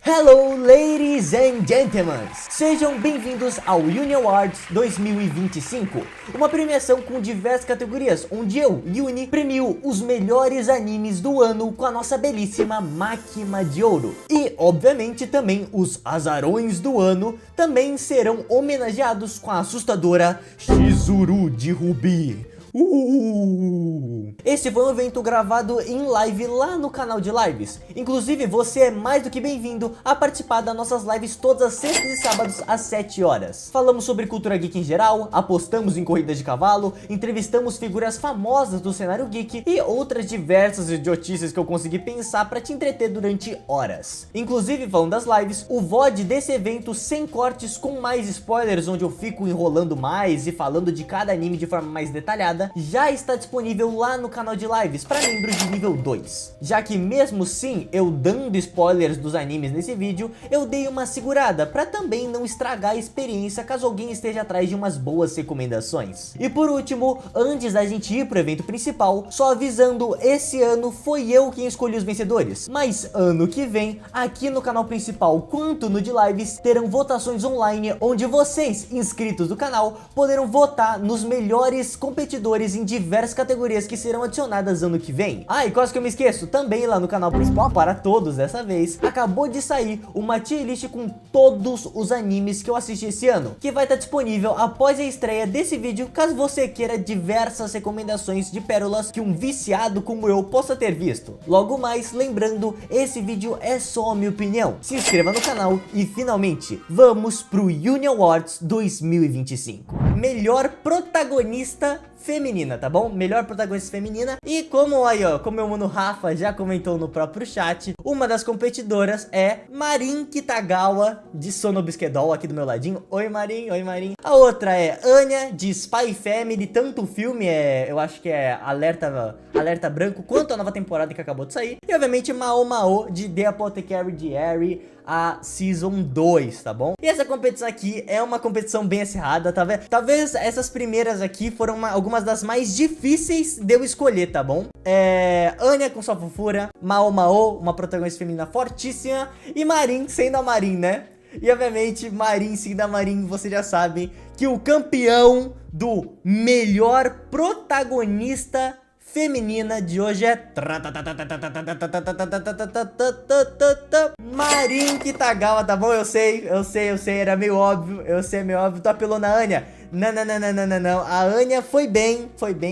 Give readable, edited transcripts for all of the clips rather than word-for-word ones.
Hello, ladies and gentlemen! Sejam bem-vindos ao Uni Awards 2025, uma premiação com diversas categorias, onde eu, Uni, premio os melhores animes do ano com a nossa belíssima máquina de ouro. E, obviamente, também os azarões do ano também serão homenageados com a assustadora Chizuru de Ruby. Esse foi um evento gravado em live lá no canal de lives. Inclusive, você é mais do que bem-vindo a participar das nossas lives todas as sextas e sábados às 7 horas. Falamos sobre cultura geek em geral, apostamos em corridas de cavalo, entrevistamos figuras famosas do cenário geek e outras diversas idiotices que eu consegui pensar para te entreter durante horas. Inclusive, falando das lives, o VOD desse evento sem cortes com mais spoilers, onde eu fico enrolando mais e falando de cada anime de forma mais detalhada, já está disponível lá no canal de lives para membros de nível 2. Já que mesmo sim eu dando spoilers dos animes nesse vídeo, eu dei uma segurada para também não estragar a experiência caso alguém esteja atrás de umas boas recomendações. E por último, antes da gente ir pro evento principal, só avisando, esse ano foi eu quem escolhi os vencedores, mas ano que vem, aqui no canal principal quanto no de lives, terão votações online onde vocês, inscritos do canal, poderão votar nos melhores competidores em diversas categorias que serão adicionadas ano que vem. Ah, e quase que eu me esqueço, também lá no canal principal, para todos dessa vez, acabou de sair uma tier list com todos os animes que eu assisti esse ano, que vai estar disponível após a estreia desse vídeo, caso você queira diversas recomendações de pérolas que um viciado como eu possa ter visto. Logo mais, lembrando, esse vídeo é só a minha opinião. Se inscreva no canal e finalmente, vamos pro Uni Awards 2025. Melhor protagonista feminina, tá bom? Melhor protagonista feminina. E como aí, ó, como meu mano Rafa já comentou no próprio chat, uma das competidoras é Marin Kitagawa de Sono Bisquedol, aqui do meu ladinho. Oi, Marin, oi, Marin. A outra é Anya de Spy Family, tanto o filme eu acho que é Alerta Branco, quanto a nova temporada que acabou de sair. E obviamente Mao Mao de The Apothecary Diary, a Season 2, tá bom? E essa competição aqui é uma competição bem acirrada, tá vendo? Talvez essas primeiras aqui foram algumas das mais difíceis de eu escolher, tá bom? Anya com sua fofura, Mao Mao, uma protagonista feminina fortíssima, e Marin sendo a Marin, né? E obviamente, Marin sendo a Marin, vocês já sabem que o campeão do melhor protagonista feminina de hoje é Marin Kitagawa, tá bom? Eu sei, era meio óbvio, tu apelou na Anya. Não, a Anya foi bem,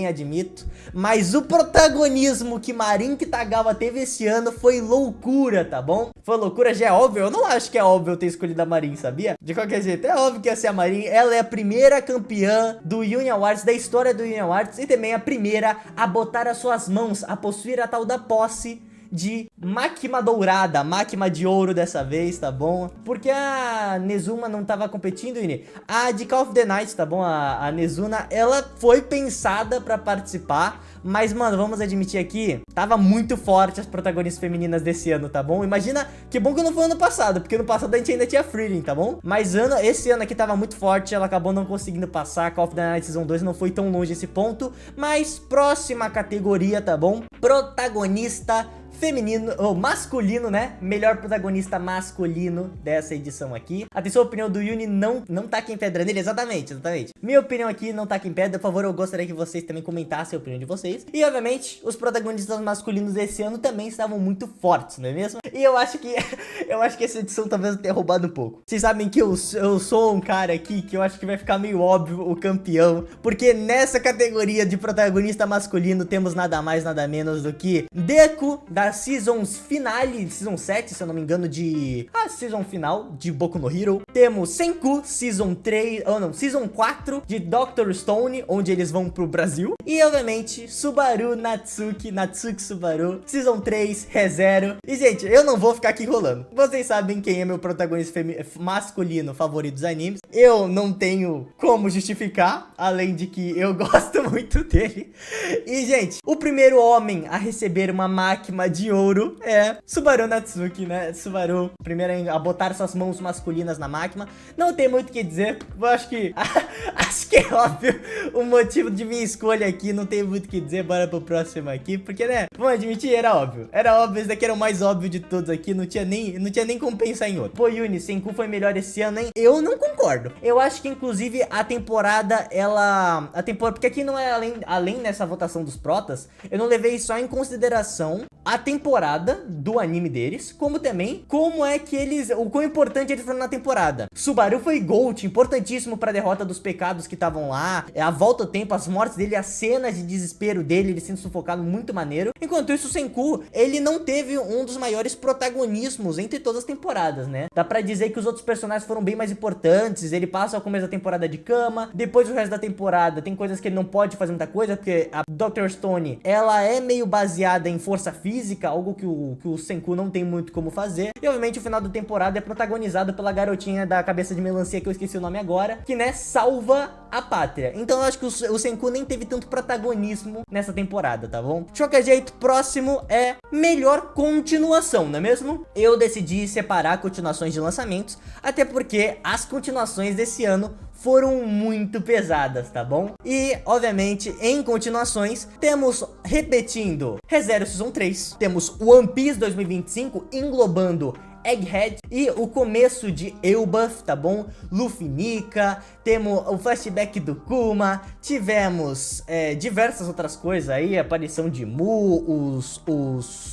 admito, mas o protagonismo que Marin Kitagawa teve esse ano foi loucura, tá bom? Foi loucura, já é óbvio, eu não acho que é óbvio eu ter escolhido a Marin, sabia? De qualquer jeito, é óbvio que ia ser a Marin, ela é a primeira campeã do Uni Awards, da história do Uni Awards, e também a primeira a botar as suas mãos, a possuir a tal da posse de máquina dourada, máquina de ouro dessa vez, tá bom? Porque a Nezuma não tava competindo, Ine. A de Call of the Night, tá bom? A Nezuna, ela foi pensada pra participar, mas, mano, vamos admitir aqui, tava muito forte as protagonistas femininas desse ano, tá bom? Imagina, que bom que não foi ano passado, porque ano passado a gente ainda tinha Freeling, tá bom? Mas esse ano aqui tava muito forte, ela acabou não conseguindo passar, Call of the Night Season 2 não foi tão longe esse ponto, mas próxima categoria, tá bom? Protagonista feminino, ou masculino, né? Melhor protagonista masculino dessa edição aqui. Atenção, a opinião do Uni não taquem pedra nele, exatamente. Minha opinião aqui não taquem pedra, por favor, eu gostaria que vocês também comentassem a opinião de vocês. E, obviamente, os protagonistas masculinos desse ano também estavam muito fortes, não é mesmo? E eu acho que essa edição talvez eu tenha roubado um pouco. Vocês sabem que eu sou um cara aqui que eu acho que vai ficar meio óbvio o campeão, porque nessa categoria de protagonista masculino temos nada mais, nada menos do que Deku, da Seasons Finale, Season 7, se eu não me engano, Season final de Boku no Hero. Temos Senku, Season 4 de Dr. Stone, onde eles vão pro Brasil. E, obviamente, Subaru Natsuki Subaru, Season 3, ReZero. E, gente, eu não vou ficar aqui enrolando. Vocês sabem quem é meu protagonista masculino favorito dos animes. Eu não tenho como justificar, além de que eu gosto muito dele. E, gente, o primeiro homem a receber uma máquina de ouro é Subaru Natsuki, né? Subaru, primeiro a botar suas mãos masculinas na máquina. Não tem muito o que dizer. Eu acho que acho que é óbvio o motivo de minha escolha aqui. Não tem muito o que dizer. Bora pro próximo aqui, porque, né, vamos admitir, era óbvio. Era óbvio, esse daqui era o mais óbvio de todos aqui. Não tinha nem como pensar em outro. Pô, Yuni, Senku foi melhor esse ano, hein? Eu não concordo. Eu acho que, inclusive, a temporada, porque aqui não é além nessa votação dos protas, eu não levei só em consideração a temporada do anime deles, como também como é que o quão importante eles foram na temporada. Subaru foi GOAT, importantíssimo pra derrota dos pecados que estavam lá, a volta ao tempo, as mortes dele, as cenas de desespero dele, ele sendo sufocado, muito maneiro. Enquanto isso, o Senku, ele não teve um dos maiores protagonismos entre todas as temporadas, né? Dá pra dizer que os outros personagens foram bem mais importantes, ele passa ao começo da temporada de cama, depois o resto da temporada tem coisas que ele não pode fazer muita coisa, porque a Dr. Stone, ela é meio baseada em força física, algo que o Senku não tem muito como fazer. E obviamente o final da temporada é protagonizado pela garotinha da cabeça de melancia, que eu esqueci o nome agora, que, né, salva a pátria. Então eu acho que o Senku nem teve tanto protagonismo nessa temporada, tá bom? De qualquer jeito, próximo é melhor continuação, não é mesmo? Eu decidi separar continuações de lançamentos, até porque as continuações desse ano foram muito pesadas, tá bom? E, obviamente, em continuações, temos, repetindo, ReZero Season 3, temos One Piece 2025, englobando Egghead e o começo de Elbaf, tá bom? Luffy Nika, temos o flashback do Kuma, tivemos diversas outras coisas aí, a aparição de Mu, os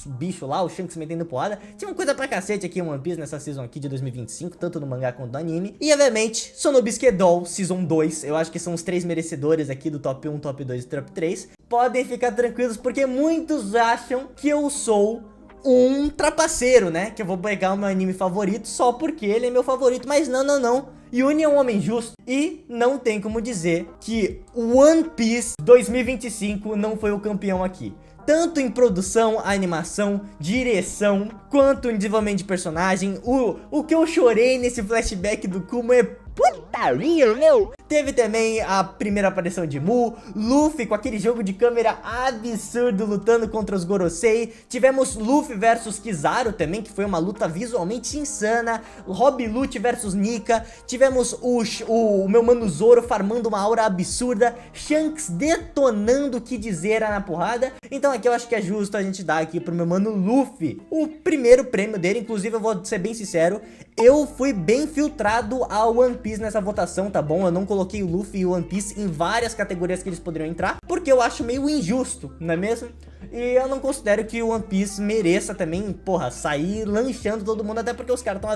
bichos lá, o Shanks metendo porrada. Tinha uma coisa pra cacete aqui em One Piece nessa season aqui de 2025, tanto no mangá quanto no anime. E, obviamente, Sonobusuke Doll Season 2, eu acho que são os 3 merecedores aqui do top 1, top 2 e top 3. Podem ficar tranquilos, porque muitos acham que eu sou um trapaceiro, né? Que eu vou pegar o meu anime favorito só porque ele é meu favorito. Mas não. Yuni é um homem justo e não tem como dizer que One Piece 2025 não foi o campeão aqui. Tanto em produção, animação, direção, quanto em desenvolvimento de personagem. O que eu chorei nesse flashback do Kuma é putaria, meu! Teve também a primeira aparição de Mu, Luffy com aquele jogo de câmera absurdo lutando contra os Gorosei. Tivemos Luffy versus Kizaru também, que foi uma luta visualmente insana. Rob Lute versus Nika. Tivemos o meu mano Zoro farmando uma aura absurda. Shanks detonando o que dizer na porrada. Então aqui eu acho que é justo a gente dar aqui pro meu mano Luffy o primeiro prêmio dele. Inclusive eu vou ser bem sincero, eu fui bem filtrado ao One Piece nessa votação, tá bom? Eu não coloquei o Luffy e o One Piece em várias categorias que eles poderiam entrar, porque eu acho meio injusto, não é mesmo? E eu não considero que o One Piece mereça também, porra, sair lanchando todo mundo, até porque os caras estão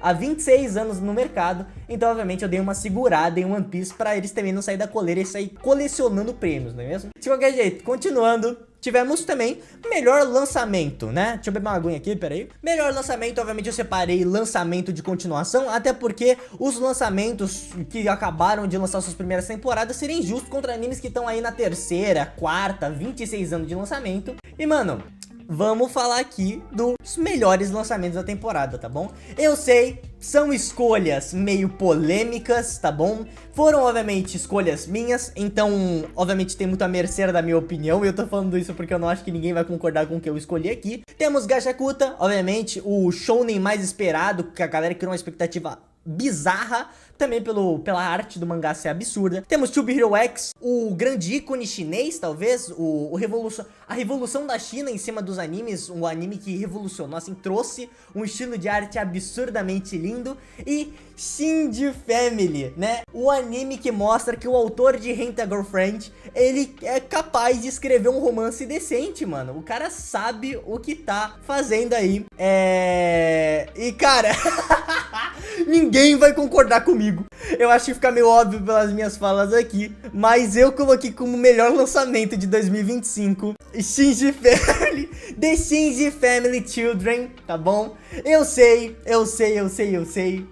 há 26 anos no mercado. Então, obviamente, eu dei uma segurada em One Piece pra eles também não sair da coleira e sair colecionando prêmios, não é mesmo? De qualquer jeito, continuando, tivemos também melhor lançamento, né? Deixa eu beber uma aguinha aqui, peraí. Melhor lançamento, obviamente eu separei lançamento de continuação, até porque os lançamentos que acabaram de lançar suas primeiras temporadas seriam injustos contra animes que estão aí na terceira, quarta, 26 anos de lançamento. E, mano, vamos falar aqui dos melhores lançamentos da temporada, tá bom? Eu sei, são escolhas meio polêmicas, tá bom? Foram, obviamente, escolhas minhas, então, obviamente, tem muito a mercê da minha opinião. E eu tô falando isso porque eu não acho que ninguém vai concordar com o que eu escolhi aqui. Temos Gachakuta, obviamente, o shounen mais esperado, que a galera criou uma expectativa bizarra, também pela arte do mangá ser absurda. Temos Tube Hero X, o grande ícone chinês, talvez, a revolução da China em cima dos animes, um anime que revolucionou, assim, trouxe um estilo de arte absurdamente lindo. E Shinji Family, né? O anime que mostra que o autor de Rent a Girlfriend, ele é capaz de escrever um romance decente, mano. O cara sabe o que tá fazendo aí. E, cara... ninguém vai concordar comigo. Eu acho que fica meio óbvio pelas minhas falas aqui, mas eu coloquei como melhor lançamento de 2025 Shinji Family, The Shinji Family Children, tá bom? Eu sei,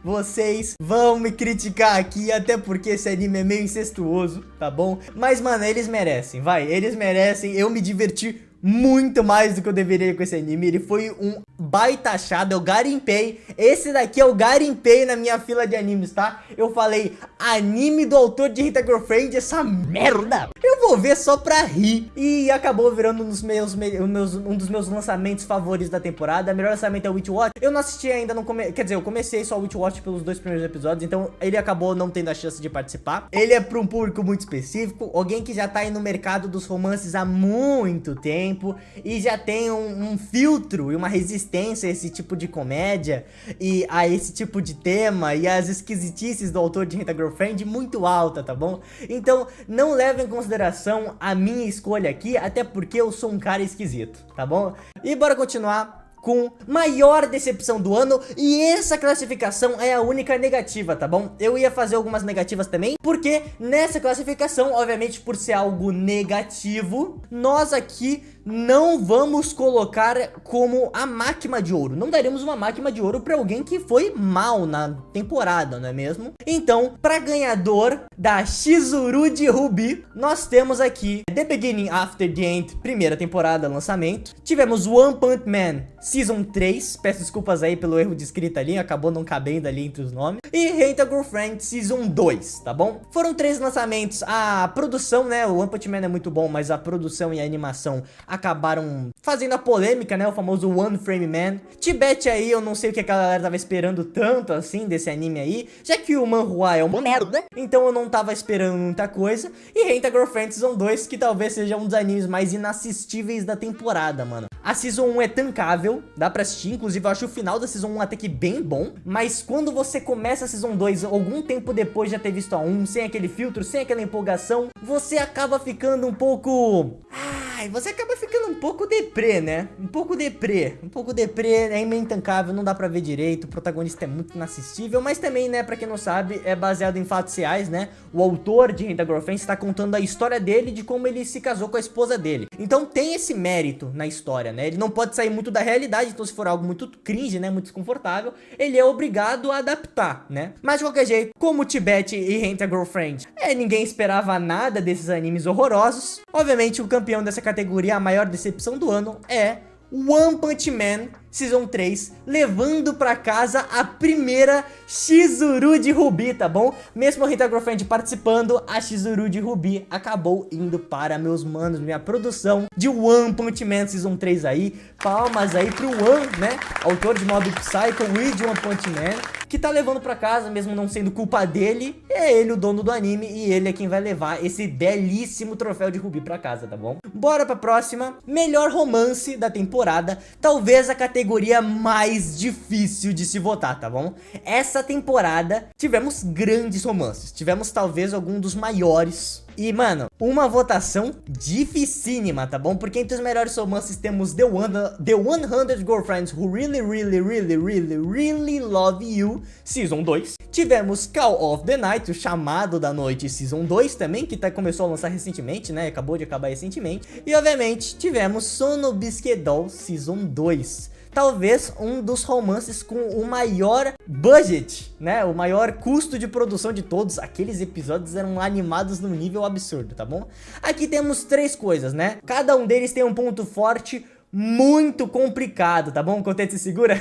vocês vão me criticar aqui, até porque esse anime é meio incestuoso, tá bom? Mas, mano, eles merecem, vai, eles merecem. Eu me diverti muito mais do que eu deveria com esse anime. Ele foi um baita achado, eu garimpei. Esse daqui eu garimpei na minha fila de animes, tá? Eu falei, anime do autor de Hate a Girlfriend, essa merda eu vou ver só pra rir. E acabou virando um dos meus lançamentos favoritos da temporada. O melhor lançamento é o Witchwatch. Eu não assisti ainda, quer dizer, eu comecei só o Witchwatch pelos 2 primeiros episódios, então ele acabou não tendo a chance de participar. Ele é pra um público muito específico, alguém que já tá aí no mercado dos romances há muito tempo e já tem um filtro e uma resistência a esse tipo de comédia e a esse tipo de tema e as esquisitices do autor de Hate a Girlfriend muito alta, tá bom? Então não leve em consideração a minha escolha aqui, até porque eu sou um cara esquisito, tá bom? E bora continuar com maior decepção do ano, e essa classificação é a única negativa, tá bom? Eu ia fazer algumas negativas também, porque nessa classificação, obviamente por ser algo negativo, nós aqui não vamos colocar como a máquina de ouro. Não daremos uma máquina de ouro pra alguém que foi mal na temporada, não é mesmo? Então, pra ganhador da Chizuru de Ruby, nós temos aqui The Beginning After the End, primeira temporada, lançamento. Tivemos One Punch Man Season 3, peço desculpas aí pelo erro de escrita ali, acabou não cabendo ali entre os nomes. E Hate a Girlfriend Season 2, tá bom? Foram 3 lançamentos, a produção, né, o One Punch Man é muito bom, mas a produção e a animação acabaram fazendo a polêmica, né, o famoso One Frame Man. Tibete aí, eu não sei o que a galera tava esperando tanto assim desse anime aí, já que o manhwa é uma merda, então eu não tava esperando muita coisa. E Hate a Girlfriend Season 2, que talvez seja um dos animes mais inassistíveis da temporada, mano. A Season 1 é tancável, dá pra assistir, inclusive eu acho o final da Season 1 até que bem bom, mas quando você começa a Season 2, algum tempo depois de já ter visto a 1, sem aquele filtro, sem aquela empolgação, você acaba ficando um pouco... você acaba ficando um pouco deprê, né? Um pouco deprê, é meio intancável, não dá pra ver direito, o protagonista é muito inassistível, mas também, né, pra quem não sabe, é baseado em fatos reais, né? O autor de Hate a Girlfriend está contando a história dele, de como ele se casou com a esposa dele. Então tem esse mérito na história, né? Ele não pode sair muito da realidade, então se for algo muito cringe, né, muito desconfortável, ele é obrigado a adaptar, né? Mas de qualquer jeito, como Tibete e Hate a Girlfriend, ninguém esperava nada desses animes horrorosos. Obviamente o campeão dessa categoria, a maior decepção do ano, é One Punch Man Season 3, levando pra casa a primeira Chizuru de Ruby, tá bom? Mesmo a Hate a Girlfriend participando, a Chizuru de Ruby acabou indo para meus manos, minha produção de One Punch Man Season 3 aí. Palmas aí pro One, né? Autor de Mob Psycho e de One Punch Man, que tá levando pra casa, mesmo não sendo culpa dele. É ele o dono do anime e ele é quem vai levar esse belíssimo troféu de Ruby pra casa, tá bom? Bora pra próxima. Melhor romance da temporada, talvez a categoria mais difícil de se votar, tá bom? Essa temporada tivemos grandes romances, tivemos talvez algum dos maiores. E, mano, uma votação dificílima, tá bom? Porque entre os melhores romances temos The 100 Girlfriends Who Really Love You, Season 2. Tivemos Call of the Night, o Chamado da Noite, Season 2 também, que começou a lançar recentemente, né? Acabou de acabar recentemente. E, obviamente, tivemos Sono Biscuit Doll, Season 2. Talvez um dos romances com o maior budget, né? O maior custo de produção de todos. Aqueles episódios eram animados num nível absurdo, tá bom? Aqui temos 3 coisas, né? Cada um deles tem um ponto forte muito complicado, tá bom? Contente se segura?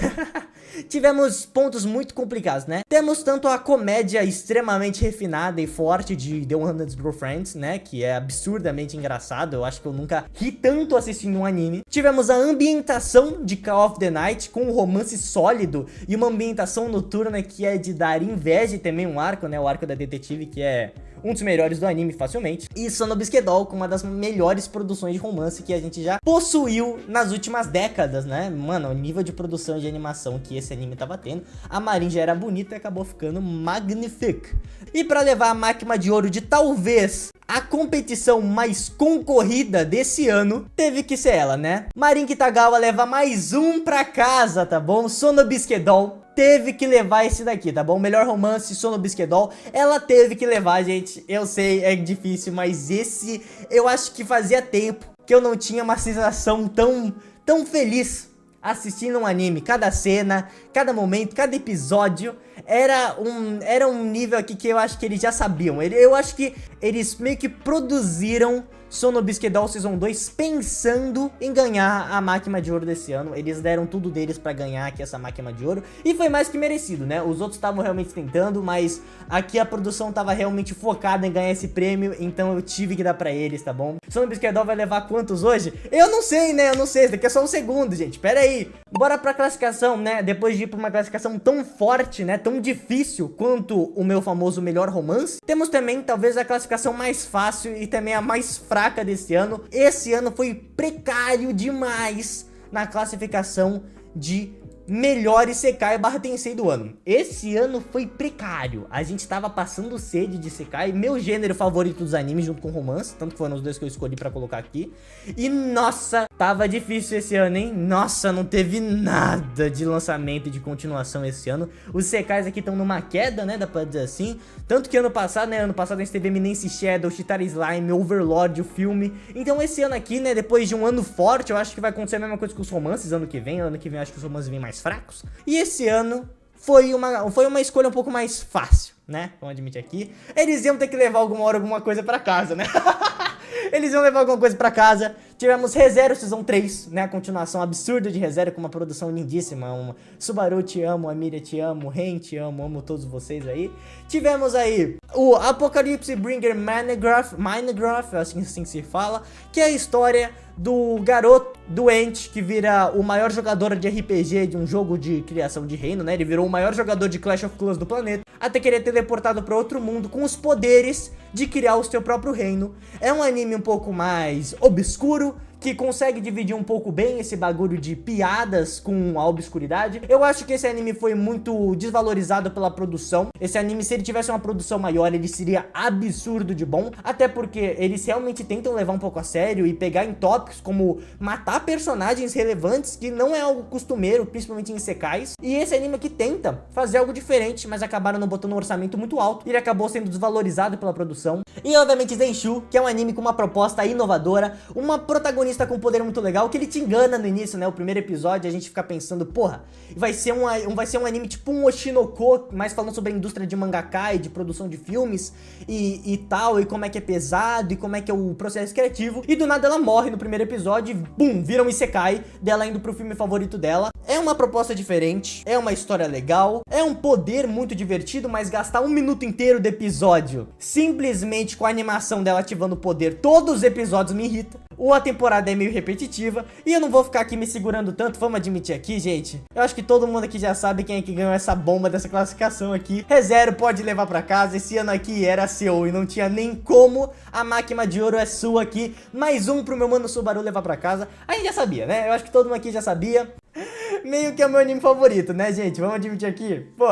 Tivemos pontos muito complicados, né? Temos tanto a comédia extremamente refinada e forte de The 100 Girlfriends, né? Que é absurdamente engraçado. Eu acho que eu nunca ri tanto assistindo um anime. Tivemos a ambientação de Call of the Night com um romance sólido e uma ambientação noturna que é de dar inveja, e também um arco, né? O arco da detetive, que é um dos melhores do anime facilmente. E Sono Biscuit Doll com uma das melhores produções de romance que a gente já possuiu nas últimas décadas, né? Mano, o nível de produção e de animação que esse anime tava tendo. A Marin já era bonita e acabou ficando magnifique. E pra levar a máquina de ouro de talvez a competição mais concorrida desse ano, teve que ser ela, né? Marin Kitagawa leva mais um pra casa, tá bom? Sono Biscuit Doll teve que levar esse daqui, tá bom? Melhor romance, Sono Biscuit Doll. Ela teve que levar, gente. Eu sei, é difícil, mas esse eu acho que fazia tempo que eu não tinha uma sensação tão feliz assistindo um anime. Cada cena, cada momento, cada episódio era um nível aqui que eu acho que eles já sabiam. Eu acho que eles meio que produziram Sonobisque Doll Season 2 pensando em ganhar a máquina de ouro desse ano. Eles deram tudo deles pra ganhar aqui essa máquina de ouro, e foi mais que merecido, né? Os outros estavam realmente tentando, mas aqui a produção tava realmente focada em ganhar esse prêmio, então eu tive que dar pra eles, tá bom? Sonobisque Doll vai levar quantos hoje? Eu não sei, né? Eu não sei, esse daqui é só um segundo, gente, pera aí. Bora pra classificação, né? Depois de ir pra uma classificação tão forte, né? Tão difícil quanto o meu famoso melhor romance, temos também talvez a classificação mais fácil e também a mais fraca desse ano. Esse ano foi precário demais na classificação de melhor Isekai / Tensei do ano. Esse ano foi precário. A gente tava passando sede de Isekai, meu gênero favorito dos animes junto com romance, tanto que foram os dois que eu escolhi pra colocar aqui. E nossa, tava difícil esse ano, hein? Nossa, não teve nada de lançamento e de continuação esse ano. Os Isekais aqui estão numa queda, né? Dá pra dizer assim. Tanto que ano passado, né? Ano passado a gente teve Eminence Shadow, Chitara Slime, Overlord, o filme. Então esse ano aqui, né? Depois de um ano forte, eu acho que vai acontecer a mesma coisa com os romances ano que vem. Ano que vem eu acho que os romances vêm mais fracos. E esse ano foi uma escolha um pouco mais fácil, né? Vamos admitir aqui. Eles iam ter que levar alguma hora alguma coisa pra casa, né? Eles iam levar alguma coisa pra casa. Tivemos ReZero Season 3, né? A continuação absurda de ReZero com uma produção lindíssima. Subaru, te amo. Amiria, te amo. Ren, te amo. Amo todos vocês aí. Tivemos aí o Apocalypse Bringer Minecraft, assim se fala, que é a história do garoto doente que vira o maior jogador de RPG de um jogo de criação de reino, né? Ele virou o maior jogador de Clash of Clans do planeta, até querer teleportado para outro mundo com os poderes de criar o seu próprio reino. É um anime um pouco mais obscuro, que consegue dividir um pouco bem esse bagulho de piadas com a obscuridade. Eu acho que esse anime foi muito desvalorizado pela produção. Esse anime, se ele tivesse uma produção maior, ele seria absurdo de bom, até porque eles realmente tentam levar um pouco a sério e pegar em tópicos como matar personagens relevantes, que não é algo costumeiro, principalmente em isekais. E esse anime aqui tenta fazer algo diferente, mas acabaram não botando um orçamento muito alto, e ele acabou sendo desvalorizado pela produção. E obviamente Zenshu, que é um anime com uma proposta inovadora, uma protagonista com um poder muito legal, que ele te engana no início, né? O primeiro episódio a gente fica pensando, porra, vai ser um anime tipo um Oshinoko, mais falando sobre a indústria de mangaka e de produção de filmes e tal, e como é que é pesado, e como é que é o processo criativo. E do nada ela morre no primeiro episódio e bum, vira um isekai dela indo pro filme favorito dela. É uma proposta diferente, é uma história legal, é um poder muito divertido, mas gastar 1 minuto inteiro do episódio simplesmente com a animação dela ativando o poder todos os episódios me irrita. Ou a temporada é meio repetitiva, e eu não vou ficar aqui me segurando tanto, vamos admitir aqui, gente. Eu acho que todo mundo aqui já sabe quem é que ganhou essa bomba dessa classificação aqui. ReZero pode levar pra casa, esse ano aqui era seu e não tinha nem como. A máquina de ouro é sua aqui, mais um pro meu mano Subaru levar pra casa. A gente já sabia, né? Eu acho que todo mundo aqui já sabia. Meio que é o meu anime favorito, né, gente? Vamos admitir aqui. Pô,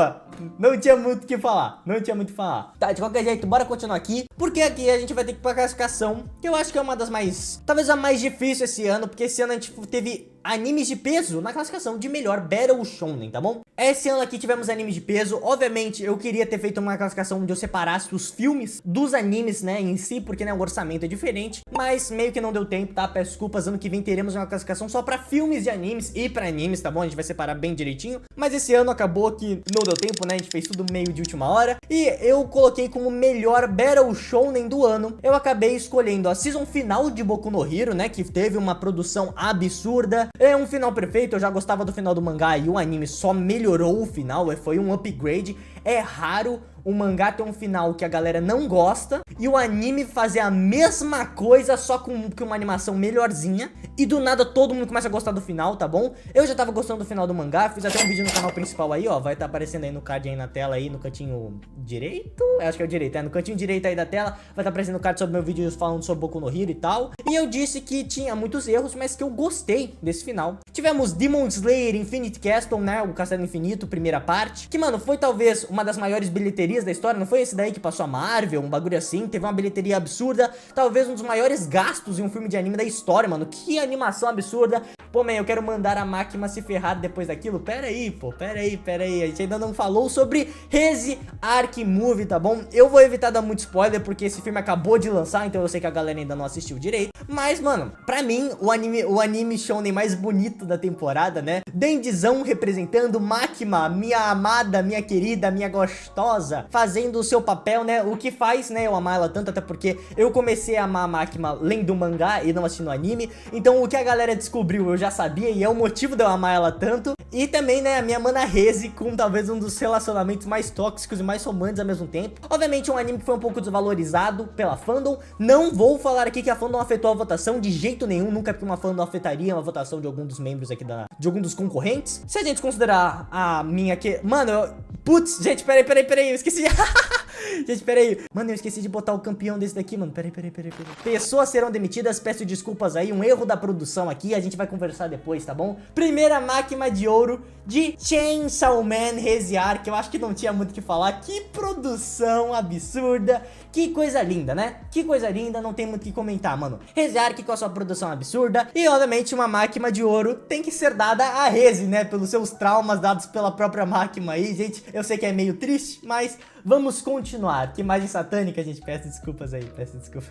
não tinha muito o que falar. Não tinha muito o que falar. Tá, de qualquer jeito, bora continuar aqui. Porque aqui a gente vai ter que ir pra classificação, que eu acho que é uma das mais... talvez a mais difícil esse ano, porque esse ano a gente teve animes de peso na classificação de melhor Battle Shonen, tá bom? Esse ano aqui tivemos animes de peso. Obviamente, eu queria ter feito uma classificação onde eu separasse os filmes dos animes, né, em si, porque, né, o orçamento é diferente. Mas meio que não deu tempo, tá? Peço desculpas, ano que vem teremos uma classificação só pra filmes de animes e pra animes, tá bom? A gente vai separar bem direitinho. Mas esse ano acabou que não deu tempo, né? A gente fez tudo meio de última hora. E eu coloquei como melhor Battle Shonen do ano. Eu acabei escolhendo a season final de Boku no Hero, né? Que teve uma produção absurda. É um final perfeito, eu já gostava do final do mangá e o anime só melhorou o final, foi um upgrade. É raro o mangá ter um final que a galera não gosta e o anime fazer a mesma coisa, só com uma animação melhorzinha, e do nada todo mundo começa a gostar do final, tá bom? Eu já tava gostando do final do mangá, fiz até um vídeo no canal principal aí, ó, vai estar aparecendo aí no card aí na tela aí, no cantinho direito, eu acho que é o direito, no cantinho direito aí da tela, vai estar aparecendo o card sobre meu vídeo falando sobre Boku no Hero e tal, e eu disse que tinha muitos erros, mas que eu gostei desse final. Tivemos Demon Slayer Infinite Castle, né, o Castelo Infinito, primeira parte, que, mano, foi talvez uma das maiores bilheterias da história, não foi esse daí que passou a Marvel, um bagulho assim, teve uma bilheteria absurda, talvez um dos maiores gastos em um filme de anime da história, mano, que animação absurda. Pô, man, eu quero mandar a máquina se ferrar depois daquilo. Pera aí, pô, pera aí, a gente ainda não falou sobre Reze Arc Movie, tá bom? Eu vou evitar dar muito spoiler, porque esse filme acabou de lançar, então eu sei que a galera ainda não assistiu direito. Mas, mano, pra mim, o anime shonen mais bonito da temporada, né? Dendizão representando Makima, minha amada, minha querida, minha gostosa, fazendo o seu papel, né? O que faz, né, eu amar ela tanto, até porque eu comecei a amar a Makima lendo o mangá e não assistindo o anime. Então o que a galera descobriu eu já sabia e é o motivo de eu amar ela tanto. E também, né, a minha mana Reze com talvez um dos relacionamentos mais tóxicos e mais românticos ao mesmo tempo. Obviamente um anime que foi um pouco desvalorizado pela fandom. Não vou falar aqui que a fandom afetou a votação de jeito nenhum, nunca que uma fandom afetaria uma votação de algum dos membros aqui de algum dos concorrentes. Se a gente considerar a minha que... Mano, putz, gente, peraí, eu esqueci. Gente, peraí. Mano, eu esqueci de botar o campeão desse daqui, mano. Peraí. Pessoas serão demitidas, peço desculpas aí, um erro da produção aqui, a gente vai conversar depois, tá bom? Primeira Makima de ouro de Chainsaw Man Reziar, que eu acho que não tinha muito o que falar. Que produção absurda. Que coisa linda, né? Que coisa linda, não tem muito o que comentar, mano. Reziar que com a sua produção absurda. E, obviamente, uma Makima de ouro tem que ser dada a Reze, né? Pelos seus traumas dados pela própria Makima aí, gente. Eu sei que é meio triste, mas... vamos continuar. Que imagem satânica, gente. Peço desculpas aí, peço desculpas.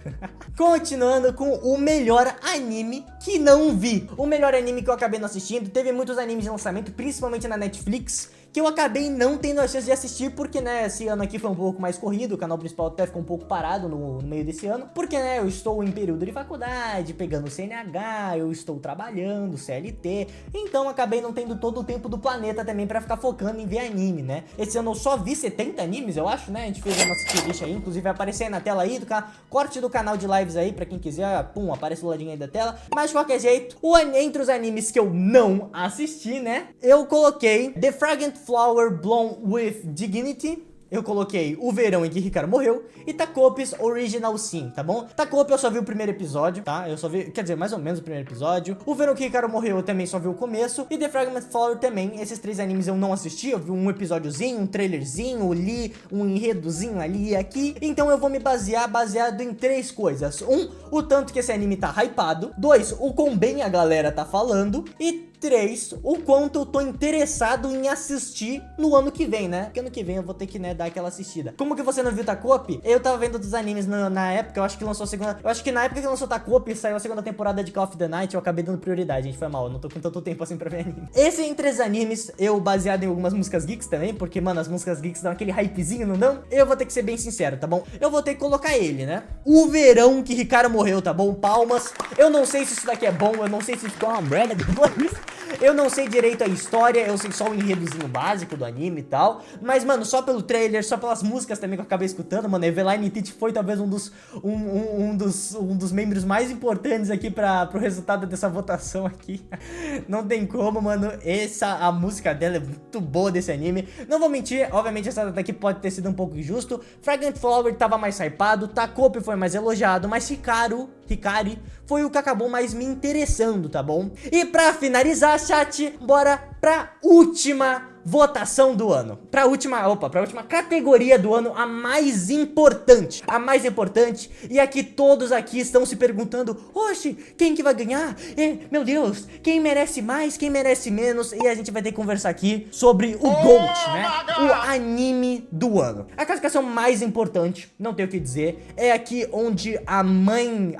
Continuando com o melhor anime que não vi. O melhor anime que eu acabei não assistindo. Teve muitos animes de lançamento, principalmente na Netflix, que eu acabei não tendo a chance de assistir, porque, né, esse ano aqui foi um pouco mais corrido, o canal principal até ficou um pouco parado no meio desse ano, porque, né, eu estou em período de faculdade, pegando CNH, eu estou trabalhando, CLT, então acabei não tendo todo o tempo do planeta também pra ficar focando em ver anime, né. Esse ano eu só vi 70 animes, eu acho, né, a gente fez a nossa playlist aí, inclusive vai aparecer aí na tela aí, corte do canal de lives aí, pra quem quiser, pum, aparece do ladinho aí da tela, mas de qualquer jeito, entre os animes que eu não assisti, né, eu coloquei The Fragrant Flower Blown with Dignity. Eu coloquei O Verão em que Hikaru Morreu e Takopi's Original Sin, tá bom? Takopi eu só vi o primeiro episódio, tá? Eu só vi, quer dizer, mais ou menos o primeiro episódio. O Verão que Hikaru Morreu eu também só vi o começo. E The Fragment Flower também. Esses três animes eu não assisti, eu vi um episódiozinho, um trailerzinho, li um enredozinho ali e aqui. Então eu vou me baseado em três coisas. O tanto que esse anime tá hypado. 2, o quão bem a galera tá falando. E 3, o quanto eu tô interessado em assistir no ano que vem, né? Porque ano que vem eu vou ter que, né, dar aquela assistida. Como que você não viu Takopi? Eu tava vendo dos animes na época, eu acho que lançou a segunda... Eu acho que na época que lançou Takopi, saiu a segunda temporada de Call of the Night, eu acabei dando prioridade, gente, foi mal, eu não tô com tanto tempo assim pra ver anime. Esse entre os animes, eu baseado em algumas músicas geeks também, porque, mano, as músicas geeks dão aquele hypezinho, não dão? Eu vou ter que ser bem sincero, tá bom? Eu vou ter que colocar ele, né? O Verão que Hikaru Morreu, tá bom? Palmas. Eu não sei se isso daqui é bom, eu não sei se ficou uma merda depois. Eu não sei direito a história, eu sei só o enredozinho básico do anime e tal. Mas, mano, só pelo trailer, só pelas músicas também que eu acabei escutando, mano, Eveline Teach foi talvez um dos membros mais importantes aqui pro resultado dessa votação aqui. Não tem como, mano, a música dela é muito boa desse anime. Não vou mentir, obviamente essa daqui pode ter sido um pouco injusto. Fragrant Flower tava mais hypado, Takopi foi mais elogiado, mas Hikari foi o que acabou mais me interessando, tá bom? E pra finalizar, chat, bora pra última votação do ano. Pra última categoria do ano, a mais importante. A mais importante, e a que todos aqui estão se perguntando: oxe, quem que vai ganhar? Meu Deus, quem merece mais, quem merece menos? E a gente vai ter que conversar aqui sobre o GOAT, né? O anime do ano. A classificação mais importante, não tenho o que dizer, é aqui onde a mãe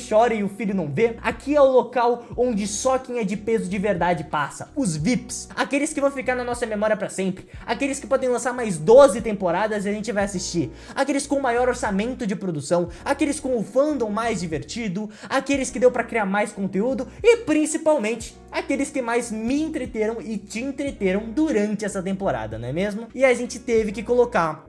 chora e o filho não vê. Aqui é o local onde só quem é de peso de verdade passa. Os VIPs, aqueles que vão ficar na nossa memória pra sempre, aqueles que podem lançar mais 12 temporadas e a gente vai assistir, aqueles com maior orçamento de produção, aqueles com o fandom mais divertido, aqueles que deu pra criar mais conteúdo e principalmente aqueles que mais me entreteram e te entreteram durante essa temporada, não é mesmo? E a gente teve que colocar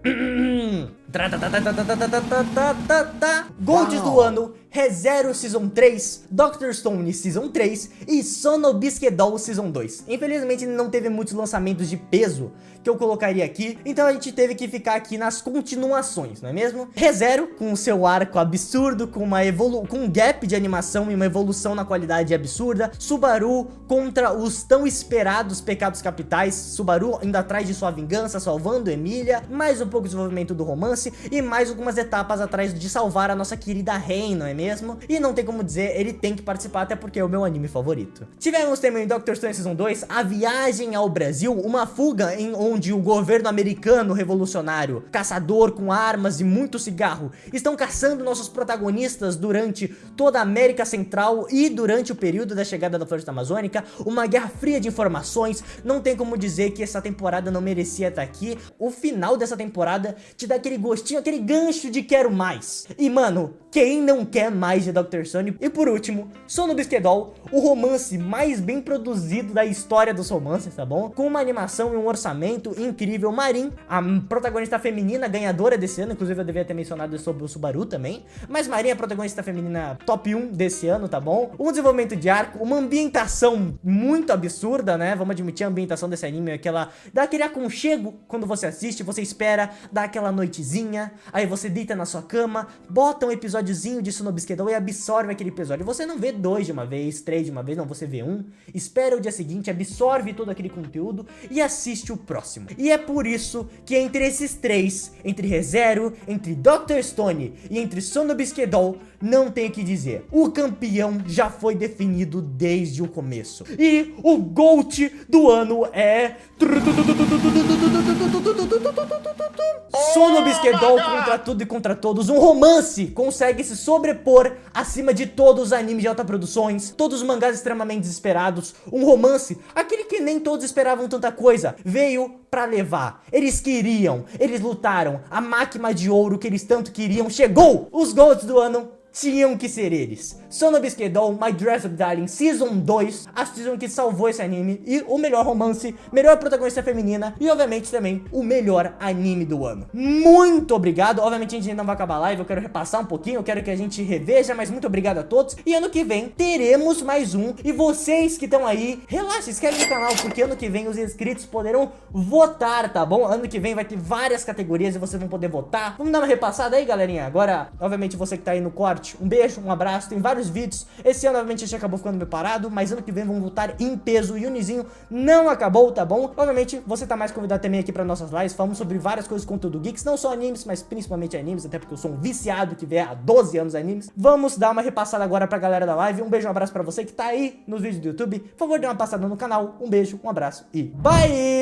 GOATs do ano: ReZero Season 3, Dr. Stone Season 3 e Sonobisque Doll Season 2. Infelizmente não teve muitos lançamentos de peso que eu colocaria aqui, então a gente teve que ficar aqui nas continuações, não é mesmo? ReZero com o seu arco absurdo, com um gap de animação e uma evolução na qualidade absurda. Subaru contra os tão esperados pecados capitais, Subaru indo atrás de sua vingança, salvando Emília, mais um pouco de desenvolvimento do romance, romance e mais algumas etapas atrás de salvar a nossa querida Rei, não é mesmo? E não tem como dizer, ele tem que participar, até porque é o meu anime favorito. Tivemos também em Dr. Stone Season 2 a viagem ao Brasil, uma fuga em onde o governo americano revolucionário, caçador com armas e muito cigarro, estão caçando nossos protagonistas durante toda a América Central e durante o período da chegada da Floresta Amazônica, uma guerra fria de informações. Não tem como dizer que essa temporada não merecia estar aqui. O final dessa temporada te dá aquele gostinho, aquele gancho de quero mais. E mano, quem não quer mais de Dr. Stone? E por último, Sono Bisquedol, o romance mais bem produzido da história dos romances, tá bom? Com uma animação e um orçamento incrível. Marin, a protagonista feminina ganhadora desse ano, inclusive eu devia ter mencionado sobre o Subaru também, mas Marin é a protagonista feminina top 1 desse ano, tá bom? Um desenvolvimento de arco, uma ambientação muito absurda, né? Vamos admitir, a ambientação desse anime é aquela, dá aquele aconchego quando você assiste, você espera, dá aquela noitezinha, aí você deita na sua cama, bota um episódiozinho de Sono Bisquedol e absorve aquele episódio. Você não vê 2 de uma vez, 3 de uma vez, não, você vê um, espera o dia seguinte, absorve todo aquele conteúdo e assiste o próximo. E é por isso que entre esses três, entre ReZero, entre Dr. Stone e entre Sono Bisquedol, não tem o que dizer. O campeão já foi definido desde o começo. E o GOAT do ano é... Sono Bisquedol contra tudo e contra todos. Um romance consegue se sobrepor acima de todos os animes de alta produções, todos os mangás extremamente desesperados. Um romance, aquele que nem todos esperavam tanta coisa, veio pra levar. Eles queriam, eles lutaram. A máquina de ouro que eles tanto queriam chegou. Os GOATs do ano tinham que ser eles. Sono Bisquedol, My Dress Up Darling Season 2, a season que salvou esse anime, e o melhor romance, melhor protagonista feminina e obviamente também o melhor anime do ano. Muito obrigado. Obviamente a gente ainda não vai acabar a live, eu quero repassar um pouquinho, eu quero que a gente reveja, mas muito obrigado a todos. E ano que vem teremos mais um, e vocês que estão aí, relaxa, se inscreve no canal, porque ano que vem os inscritos poderão votar, tá bom? Ano que vem vai ter várias categorias e vocês vão poder votar. Vamos dar uma repassada aí, galerinha. Agora, obviamente você que tá aí no corte, um beijo, um abraço, tem vários vídeos. Esse ano, obviamente, a gente acabou ficando meio parado, mas ano que vem vamos voltar em peso. E o Unizinho não acabou, tá bom? Obviamente, você tá mais convidado também aqui pra nossas lives. Falamos sobre várias coisas de conteúdo geeks, não só animes, mas principalmente animes, até porque eu sou um viciado que vê há 12 anos animes. Vamos dar uma repassada agora pra galera da live. Um beijo, um abraço pra você que tá aí nos vídeos do YouTube. Por favor, dê uma passada no canal. Um beijo, um abraço e bye!